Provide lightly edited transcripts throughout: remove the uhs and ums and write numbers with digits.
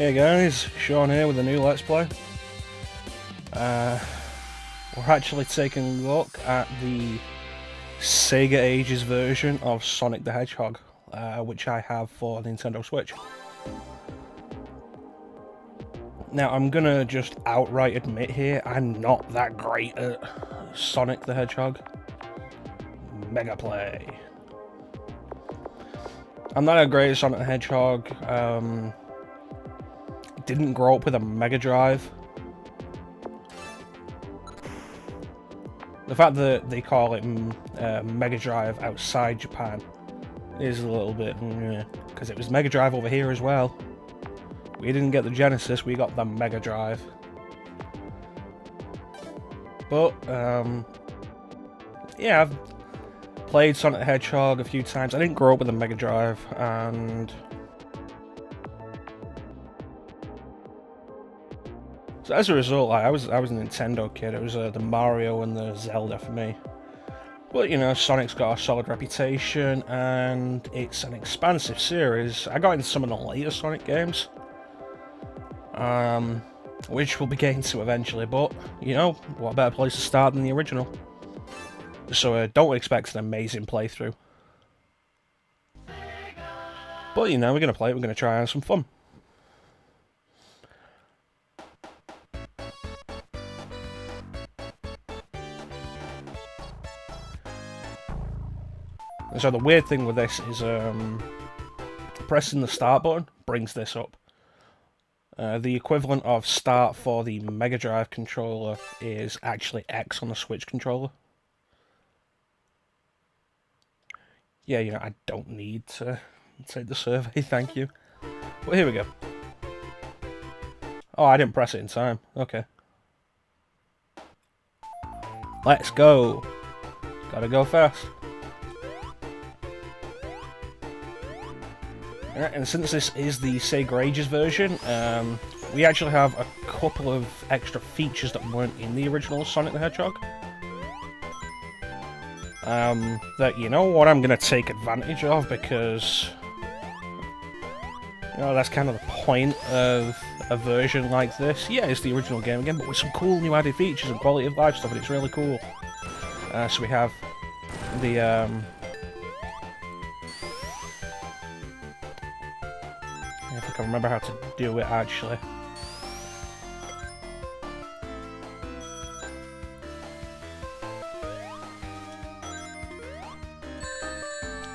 Hey guys, Shaun here with a new Let's Play. We're actually taking a look at the Sega Ages version of Sonic the Hedgehog, which I have for Nintendo Switch. Now, I'm gonna just outright admit here, I'm not that great at Sonic the Hedgehog. Mega play. I'm not a great at Sonic the Hedgehog. Didn't grow up with a Mega Drive. The fact that they call it Mega Drive outside Japan is a little bit, because it was Mega Drive over here as well. We didn't get the Genesis, we got the Mega Drive. But, yeah, I've played Sonic the Hedgehog a few times. I didn't grow up with a Mega Drive, and so as a result, I was a Nintendo kid. It was the Mario and the Zelda for me. But you know, Sonic's got a solid reputation, and it's an expansive series. I got into some of the later Sonic games, which we'll be getting to eventually. But you know, what better place to start than the original? So don't expect an amazing playthrough. But you know, we're gonna play it. We're gonna try and have some fun. So the weird thing with this is pressing the start button brings this up. The equivalent of start for the Mega Drive controller is actually X on the Switch controller. Yeah, you know, I don't need to take the survey, thank you. But here we go. Oh, I didn't press it in time. Okay. Let's go. Gotta go fast. And since this is the Sega Ages version, we actually have a couple of extra features that weren't in the original Sonic the Hedgehog. That, you know what, I'm going to take advantage of, because you know, that's kind of the point of a version like this. Yeah, it's the original game again, but with some cool new added features and quality of life stuff, and it's really cool. So we have the if I can remember how to do it, actually.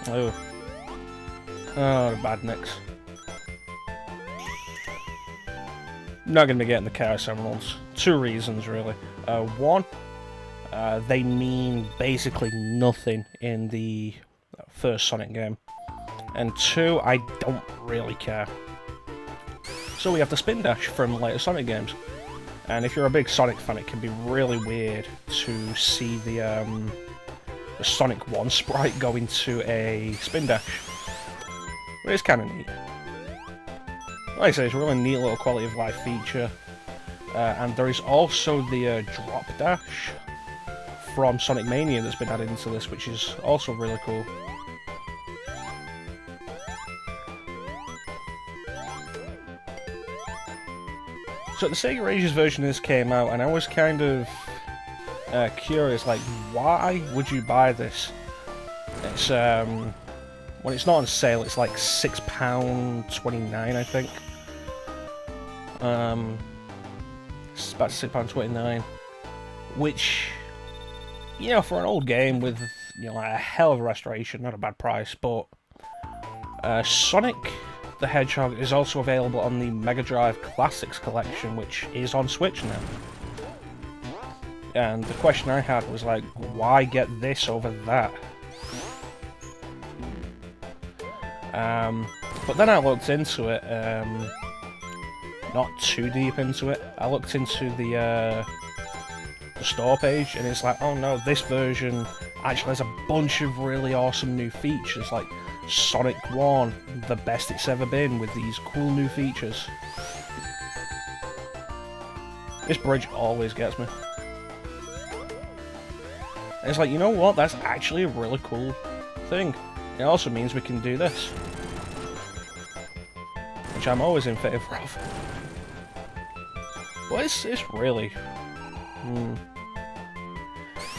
Oh. Oh, the badniks. Not going to be getting the Chaos Emeralds. Two reasons, really. One, they mean basically nothing in the first Sonic game. And two, I don't really care. So we have the spin dash from later Sonic games. And if you're a big Sonic fan, it can be really weird to see the Sonic 1 sprite go into a spin dash. But it's kind of neat. Like I say, it's a really neat little quality of life feature. And there is also the drop dash from Sonic Mania that's been added into this, which is also really cool. So the Sega Ages version of this came out, and I was kind of curious, like, why would you buy this? It's when it's not on sale, it's like £6.29, I think. It's about £6.29, which, you know, for an old game with, you know, like a hell of a restoration, not a bad price. But Sonic the Hedgehog is also available on the Mega Drive Classics collection, which is on Switch now. And the question I had was like, why get this over that? But then I looked into it, not too deep into it. I looked into the store page, and it's like, oh no, this version actually has a bunch of really awesome new features, like Sonic 1, the best it's ever been, with these cool new features. This bridge always gets me. And it's like, you know what, that's actually a really cool thing. It also means we can do this. which I'm always in favour of. But it's really...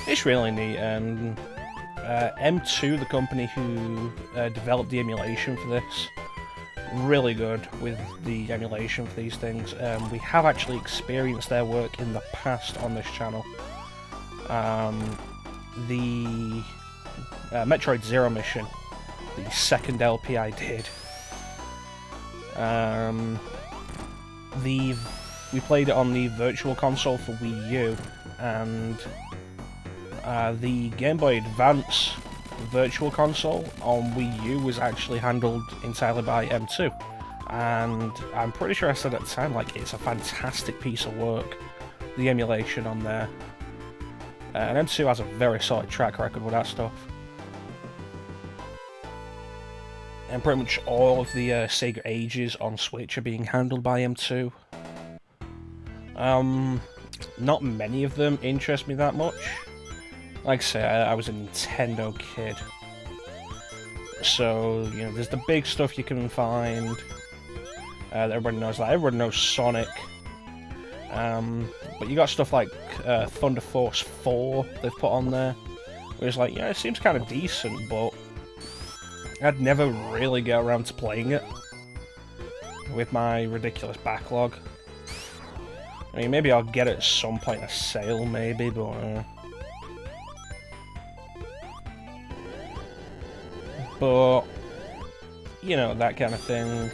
it's really neat, and M2, the company who developed the emulation for this, really good with the emulation for these things. We have actually experienced their work in the past on this channel. The Metroid Zero mission, the second LP I did, we played it on the Virtual Console for Wii U, and the Game Boy Advance Virtual Console on Wii U was actually handled entirely by M2, and I'm pretty sure I said at the time, like, it's a fantastic piece of work, the emulation on there, and M2 has a very solid track record with that stuff. And pretty much all of the Sega Ages on Switch are being handled by M2. Not many of them interest me that much. Like I say, I was a Nintendo kid. So, you know, there's the big stuff you can find that everybody knows. Like, everyone knows Sonic. But you got stuff like Thunder Force 4 they've put on there. Where it's like, yeah, it seems kind of decent, but I'd never really get around to playing it with my ridiculous backlog. I mean, maybe I'll get it at some point in a sale, maybe, but... But, you know, that kind of thing.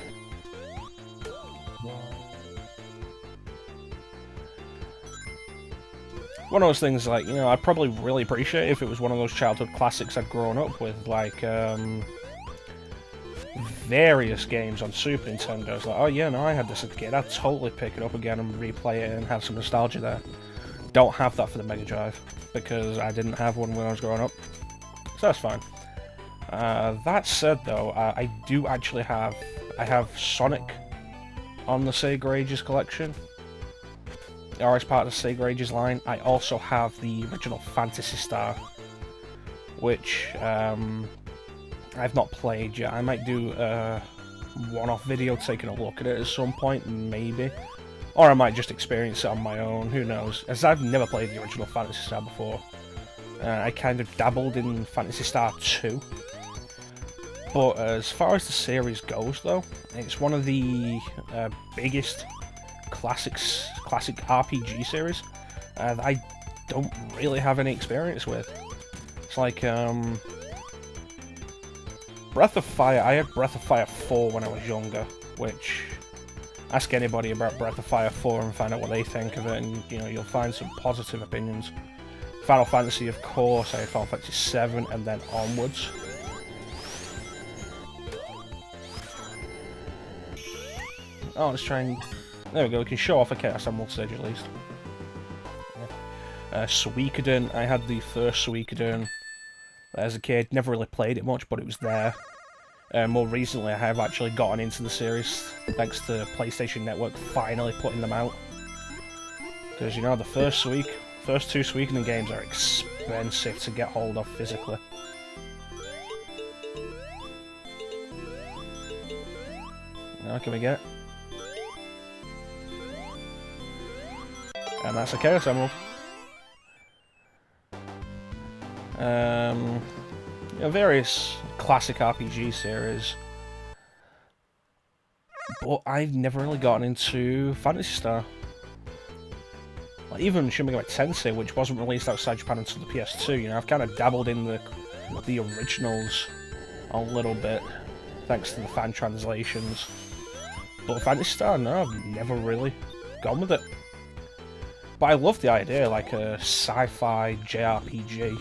One of those things, like, you know, I'd probably really appreciate if it was one of those childhood classics I'd grown up with, like, various games on Super Nintendo. It's like, oh yeah, no, I had this as a kid. I'd totally pick it up again and replay it and have some nostalgia there. Don't have that for the Mega Drive, because I didn't have one when I was growing up. So that's fine. That said, though, I do actually have... I have Sonic on the Sega Ages collection, or as part of the Sega Ages line. I also have the original Phantasy Star, which I've not played yet. I might do a one-off video taking a look at it at some point, maybe. Or I might just experience it on my own, who knows. As I've never played the original Phantasy Star before. I kind of dabbled in Phantasy Star 2. But as far as the series goes, though, it's one of the biggest classic RPG series that I don't really have any experience with. It's like, Breath of Fire, I had Breath of Fire 4 when I was younger, which, ask anybody about Breath of Fire 4 and find out what they think of it, and, you know, you'll find some positive opinions. Final Fantasy, of course, I had Final Fantasy 7 and then onwards. Oh, let's try and... There we go, we can show off a Chaos Emerald stage at least. Suikoden, I had the first Suikoden as a kid. Never really played it much, but it was there. More recently, I have actually gotten into the series, thanks to PlayStation Network finally putting them out. Because, you know, the first two Suikoden games are expensive to get hold of physically. Now, can we get it? And that's a Chaos Emerald. You know, various classic RPG series. But I've never really gotten into Phantasy Star. Like, even Shin Megami Tensei, which wasn't released outside Japan until the PS2, you know, I've kind of dabbled in the originals a little bit, thanks to the fan translations. But Phantasy Star, no, I've never really gone with it. But I love the idea, like a sci-fi JRPG.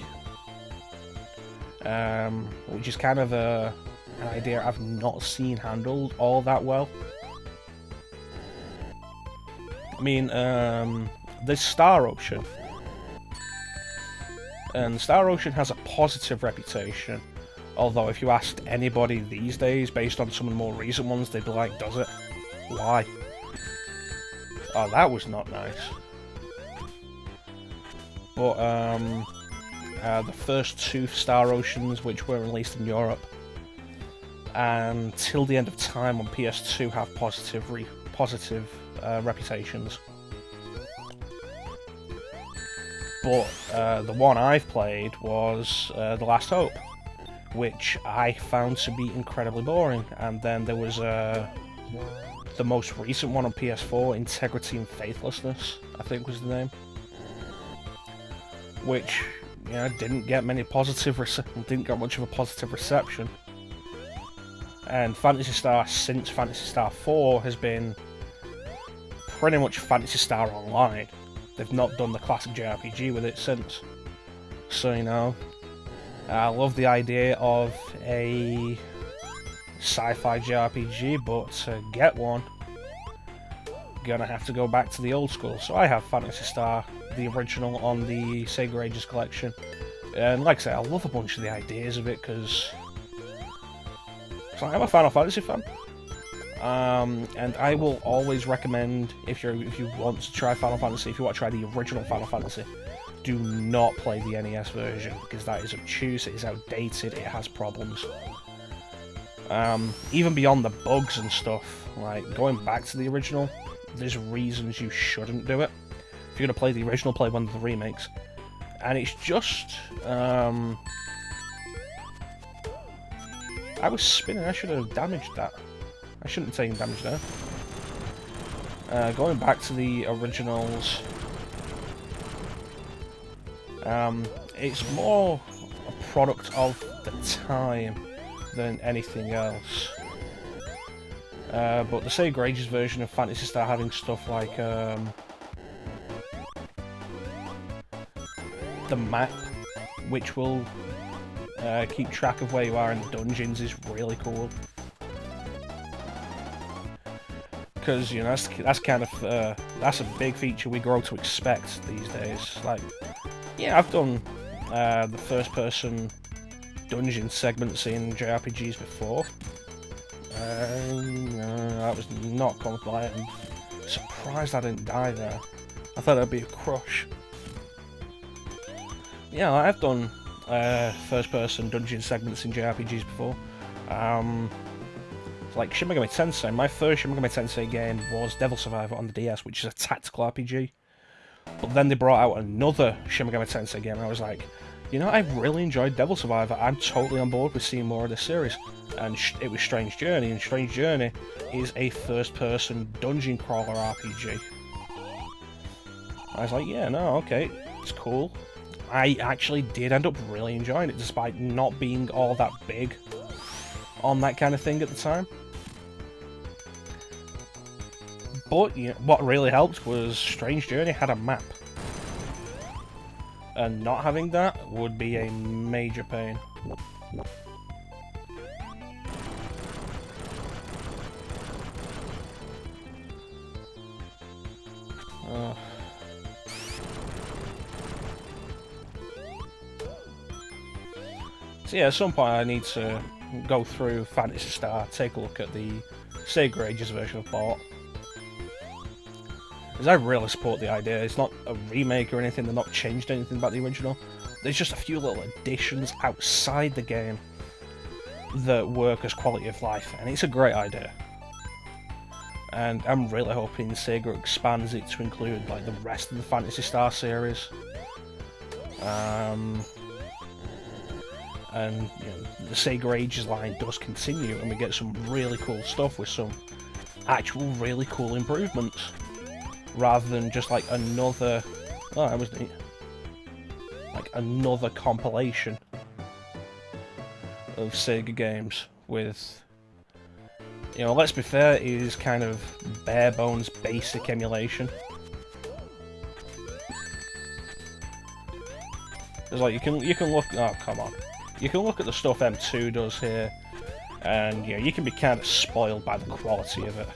Which is kind of an idea I've not seen handled all that well. I mean, there's Star Ocean. And Star Ocean has a positive reputation. Although if you asked anybody these days, based on some of the more recent ones, they'd be like, does it? Why? Oh, that was not nice. But, the first two Star Oceans, which were released in Europe, and Till the End of Time on PS2 have positive reputations. But the one I've played was The Last Hope, which I found to be incredibly boring. And then there was the most recent one on PS4, Integrity and Faithlessness, I think was the name, which didn't get much of a positive reception. And Phantasy Star since Phantasy Star 4 has been pretty much Phantasy Star Online. They've not done the classic JRPG with it since. So, I love the idea of a sci-fi JRPG, but to get one, gonna have to go back to the old school. So I have Phantasy Star, the original, on the Sega Ages collection. And like I say, I love a bunch of the ideas of it, because I'm a Final Fantasy fan. And I will always recommend, if you want to try Final Fantasy, if you want to try the original Final Fantasy, do not play the NES version, because that is obtuse, it is outdated, it has problems. Even beyond the bugs and stuff, like going back to the original, there's reasons you shouldn't do it. If you're going to play the original, play one of the remakes. And it's just... I was spinning, I should have damaged that. I shouldn't have taken damage there. Going back to the originals, it's more a product of the time than anything else. But the Sega Ages version of Phantasy Star having stuff like the map, which will keep track of where you are in the dungeons, is really cool. Because that's kind of that's a big feature we grow to expect these days. Like, yeah, I've done the first-person dungeon segments in JRPGs before. That was not compliant. I'm surprised I didn't die there. I thought that'd be a crush. Yeah, I've done first-person dungeon segments in JRPGs before. Like Shin Megami Tensei, my first Shin Megami Tensei game was Devil Survivor on the DS, which is a tactical RPG. But then they brought out another Shin Megami Tensei game, and I was like, I really enjoyed Devil Survivor. I'm totally on board with seeing more of this series. And it was Strange Journey, and Strange Journey is a first-person dungeon crawler RPG. I was like, yeah, no, okay, it's cool. I actually did end up really enjoying it, despite not being all that big on that kind of thing at the time. But what really helped was Strange Journey had a map. And not having that would be a major pain. So yeah, at some point I need to go through Phantasy Star, take a look at the Sega Ages version I've bought. Because I really support the idea. It's not a remake or anything, they've not changed anything about the original. There's just a few little additions outside the game that work as quality of life, and it's a great idea. And I'm really hoping Sega expands it to include like the rest of the Phantasy Star series. And the Sega Ages line does continue, and we get some really cool stuff with some actual really cool improvements, rather than just like another... Oh, that was neat. Like another compilation of Sega games with... let's be fair, it is kind of bare bones basic emulation. It's like you can look... Oh, come on. You can look at the stuff M2 does here, and you can be kind of spoiled by the quality of it.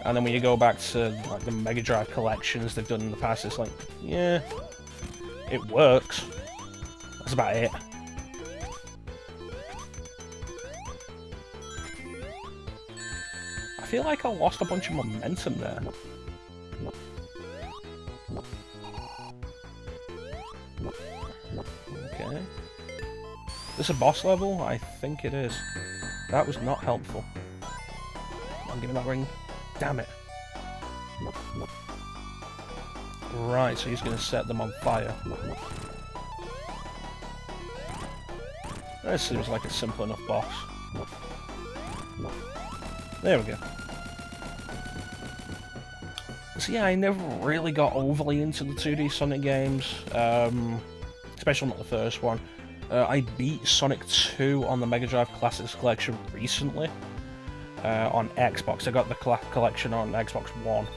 And then when you go back to like the Mega Drive collections they've done in the past, it's like, yeah, it works. That's about it. I feel like I lost a bunch of momentum there. Okay. this a boss level? I think it is. That was not helpful. Come on, give me that ring. Damn it. Right, so he's going to set them on fire. This seems like a simple enough boss. There we go. So yeah, I never really got overly into the 2D Sonic games, especially not the first one. I beat Sonic 2 on the Mega Drive Classics Collection recently, on Xbox. I got the collection on Xbox One.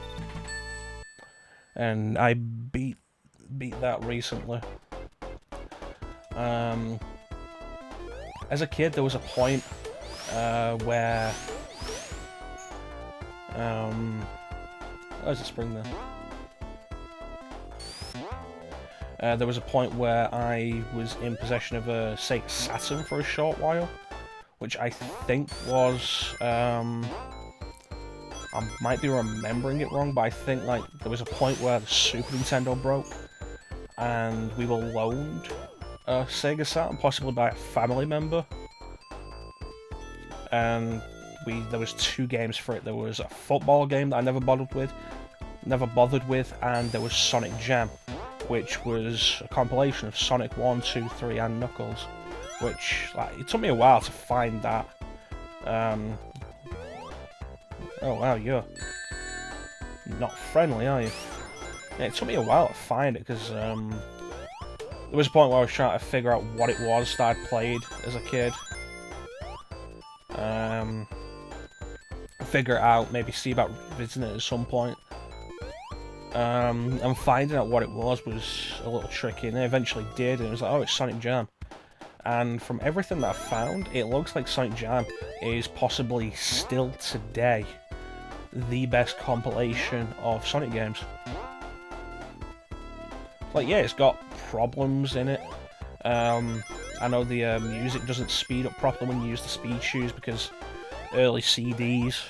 And I beat that recently. As a kid, there was a point where where's the spring there? There was a point where I was in possession of a Sega Saturn for a short while, which I think was I might be remembering it wrong, but I think like there was a point where the Super Nintendo broke, and we were loaned a Sega Saturn, possibly by a family member, and there was 2 games for it. There was a football game that I never bothered with, and there was Sonic Jam, which was a compilation of Sonic 1, 2, 3, and Knuckles, which like it took me a while to find that. Oh wow, you're not friendly, are you? Yeah, it took me a while to find it, because there was a point where I was trying to figure out what it was that I'd played as a kid. Figure it out, maybe see about revisiting it at some point. And finding out what it was a little tricky, and I eventually did, and it was like, oh, it's Sonic Jam. And from everything that I've found, it looks like Sonic Jam is possibly still today the best compilation of Sonic games. Like, yeah, it's got problems in it. I know the music doesn't speed up properly when you use the speed shoes, because early CDs,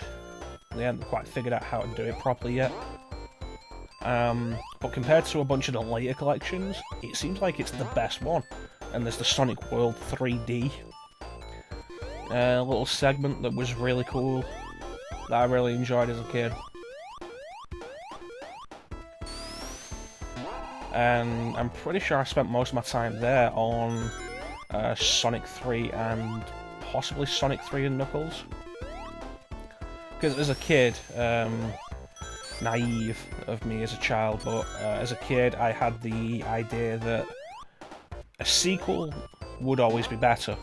they haven't quite figured out how to do it properly yet. But compared to a bunch of the later collections, it seems like it's the best one. And there's the Sonic World 3D little segment that was really cool, that I really enjoyed as a kid. And I'm pretty sure I spent most of my time there on Sonic 3 and possibly Sonic 3 and Knuckles. Because as a kid, naive of me as a child, but as a kid I had the idea that a sequel would always be better.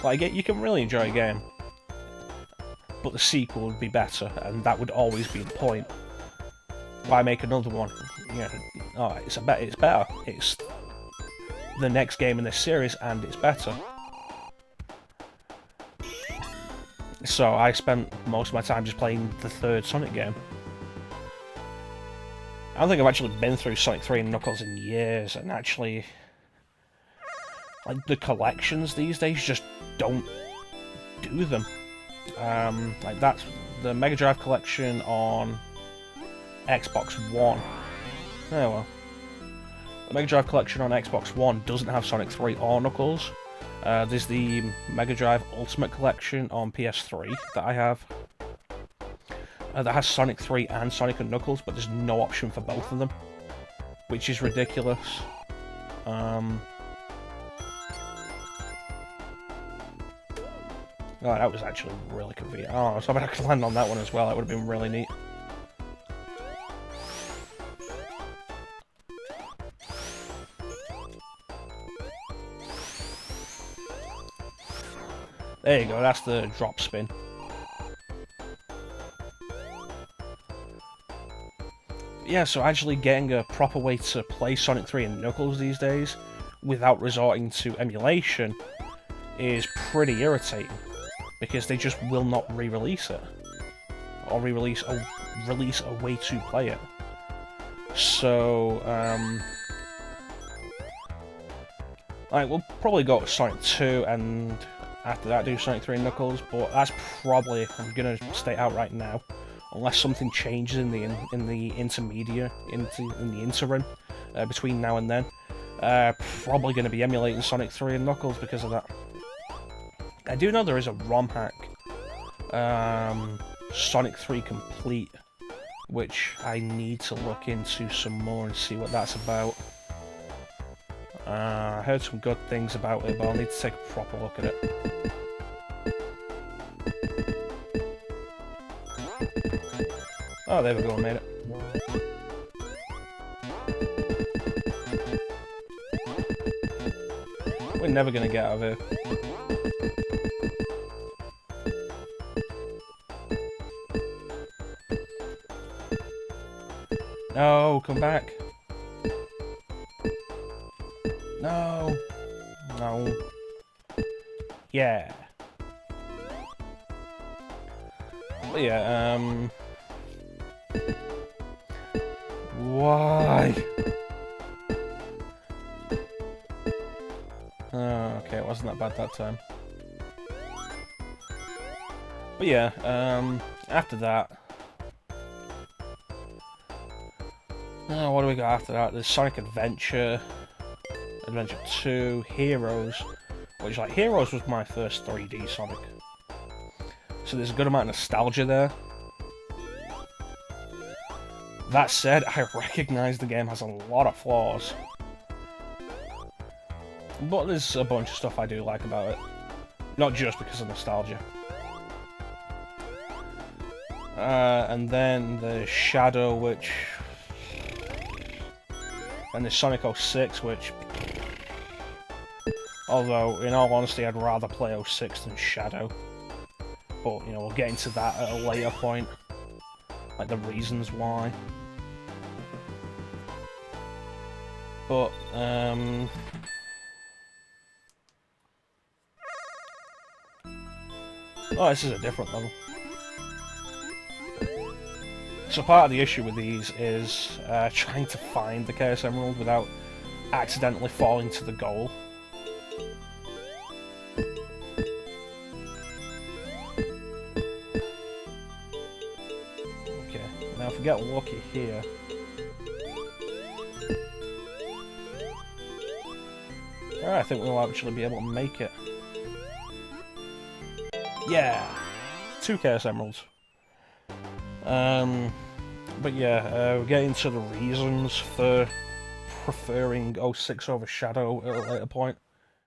Like, you can really enjoy a game, but the sequel would be better, and that would always be the point. Why make another one? You know, oh, it's better. It's the next game in this series, and it's better. So I spent most of my time just playing the third Sonic game. I don't think I've actually been through Sonic 3 and Knuckles in years, and actually, like, the collections these days just don't do them. Like, that's the Mega Drive collection on Xbox One. Oh well. The Mega Drive collection on Xbox One doesn't have Sonic 3 or Knuckles. There's the Mega Drive Ultimate collection on PS3 that I have. That has Sonic 3 and Sonic and Knuckles, but there's no option for both of them, which is ridiculous. Oh, that was actually really convenient. Oh, so I could land on that one as well. That would have been really neat. There you go, that's the drop spin. Yeah, so actually getting a proper way to play Sonic 3 and Knuckles these days without resorting to emulation is pretty irritating, because they just will not re-release it, or release a way to play it. So, like, we'll probably go to Sonic 2, and after that do Sonic 3 and Knuckles, but that's probably, I'm gonna state out right now, unless something changes in the interim between now and then, probably gonna be emulating Sonic 3 and Knuckles because of that. I do know there is a ROM hack, Sonic 3 Complete, which I need to look into some more and see what that's about. I heard some good things about it, but I'll need to take a proper look at it. Oh, there we go, I made it. We're never gonna get out of here. No, come back. No. No. Yeah. But yeah, why? Oh, okay, it wasn't that bad that time. But yeah, after that... what do we got after that? There's Sonic Adventure, Adventure 2, Heroes, which, like, Heroes was my first 3D Sonic. So there's a good amount of nostalgia there. That said, I recognise the game has a lot of flaws. But there's a bunch of stuff I do like about it. Not just because of nostalgia. And then the Shadow, which... And the Sonic 06, which... Although, in all honesty, I'd rather play 06 than Shadow. But, you know, we'll get into that at a later point. Like, the reasons why. But, oh, this is a different level. So part of the issue with these is trying to find the Chaos Emerald without accidentally falling to the goal. Okay, now if we get lucky here... Alright, I think we'll actually be able to make it. Yeah! 2 Chaos Emeralds. But yeah, we'll get into the reasons for preferring 06 over Shadow at a later point.